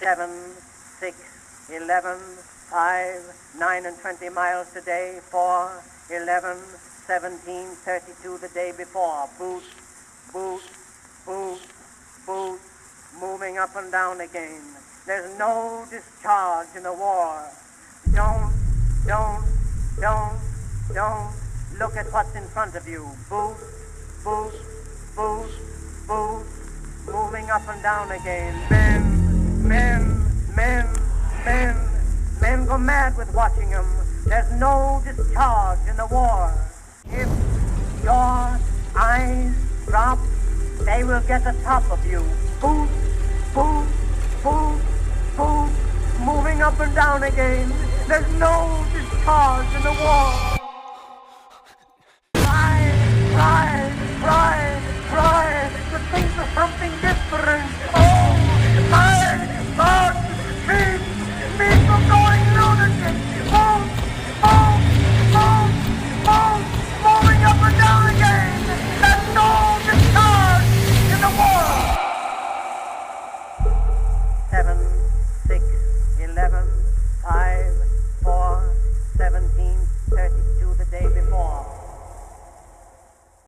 7, 6, 11, 5, 9 and 20 miles today, 4, 11, 17, 32 the day before. Boot, boot, boot, boot, moving up and down again. There's no discharge in the war. Don't look at what's in front of you. Boot, boot, boot, boot, moving up and down again. Men go mad with watching them. There's no discharge in the war. If your eyes drop, they will get the top of you. Boot, boot, boot, boot, moving up and down again. There's no discharge in the war.